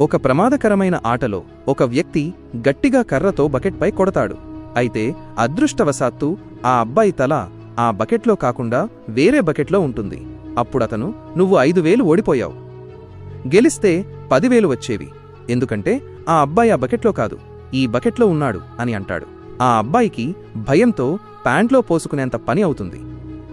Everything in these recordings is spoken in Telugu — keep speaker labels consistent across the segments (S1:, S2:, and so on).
S1: ఒక ప్రమాదకరమైన ఆటలో ఒక వ్యక్తి గట్టిగా కర్రతో బకెట్పై కొడతాడు. అయితే అదృష్టవశాత్తు ఆ అబ్బాయి తల ఆ బకెట్లో కాకుండా వేరే బకెట్లో ఉంటుంది. అప్పుడతను నువ్వు 5,000 ఓడిపోయావు, గెలిస్తే 10,000 వచ్చేవి, ఎందుకంటే ఆ అబ్బాయి ఆ బకెట్లో కాదు, ఈ బకెట్లో ఉన్నాడు అని అంటాడు. ఆ అబ్బాయికి భయంతో ప్యాంట్లో పోసుకునేంత పని అవుతుంది.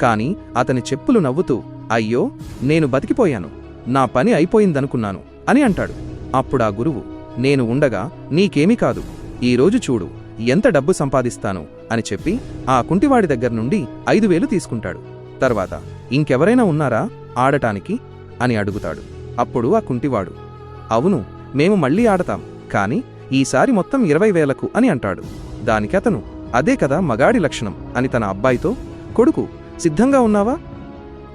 S1: కాని అతని చెప్పులు నవ్వుతూ, అయ్యో నేను బతికిపోయాను, నా పని అయిపోయిందనుకున్నాను అని అంటాడు. అప్పుడా గురువు, నేను ఉండగా నీకేమీ కాదు, ఈరోజు చూడు ఎంత డబ్బు సంపాదిస్తాను అని చెప్పి ఆ కుంటివాడి దగ్గర్నుండి 5,000 తీసుకుంటాడు. తర్వాత ఇంకెవరైనా ఉన్నారా ఆడటానికి అని అడుగుతాడు. అప్పుడు ఆ కుంటివాడు, అవును, మేము మళ్ళీ ఆడతాం, కాని ఈసారి మొత్తం 20,000కు అని అంటాడు. దానికతను, అదే కదా మగాడి లక్షణం అని తన అబ్బాయితో, కొడుకు సిద్ధంగా ఉన్నావా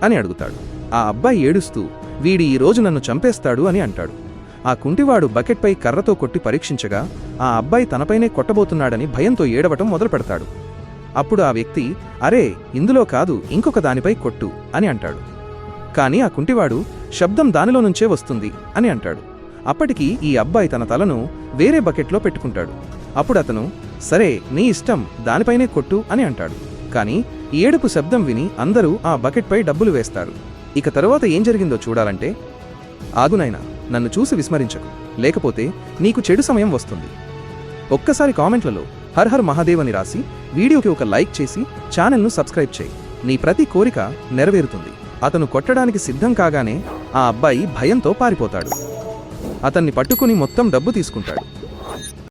S1: అని అడుగుతాడు. ఆ అబ్బాయి ఏడుస్తూ, వీడి ఈరోజు నన్ను చంపేస్తాడు అని అంటాడు. ఆ కుంటివాడు బకెట్పై కర్రతో కొట్టి పరీక్షించగా ఆ అబ్బాయి తనపైనే కొట్టబోతున్నాడని భయంతో ఏడవటం మొదలుపెడతాడు. అప్పుడు ఆ వ్యక్తి, అరే ఇందులో కాదు, ఇంకొక దానిపై కొట్టు అని అంటాడు. కాని ఆ కుంటివాడు, శబ్దం దానిలో నుంచే వస్తుంది అని అంటాడు. అప్పటికి ఈ అబ్బాయి తన తలను వేరే బకెట్లో పెట్టుకుంటాడు. అప్పుడు అతను, సరే నీ ఇష్టం, దానిపైనే కొట్టు అని అంటాడు. కాని ఏడుపు శబ్దం విని అందరూ ఆ బకెట్పై డబ్బులు వేస్తారు. ఇక తరువాత ఏం జరిగిందో చూడాలంటే, ఆగునైనా నన్ను చూసి విస్మరించకు, లేకపోతే నీకు చెడు సమయం వస్తుంది. ఒక్కసారి కామెంట్లలో హర్ హర్ మహాదేవ్ అని రాసి వీడియోకి ఒక లైక్ చేసి ఛానల్ను సబ్స్క్రైబ్ చేయి. నీ ప్రతి కోరిక నెరవేరుతుంది. అతను కొట్టడానికి సిద్ధం కాగానే ఆ అబ్బాయి భయంతో పారిపోతాడు. అతన్ని పట్టుకుని మొత్తం డబ్బు తీసుకుంటాడు.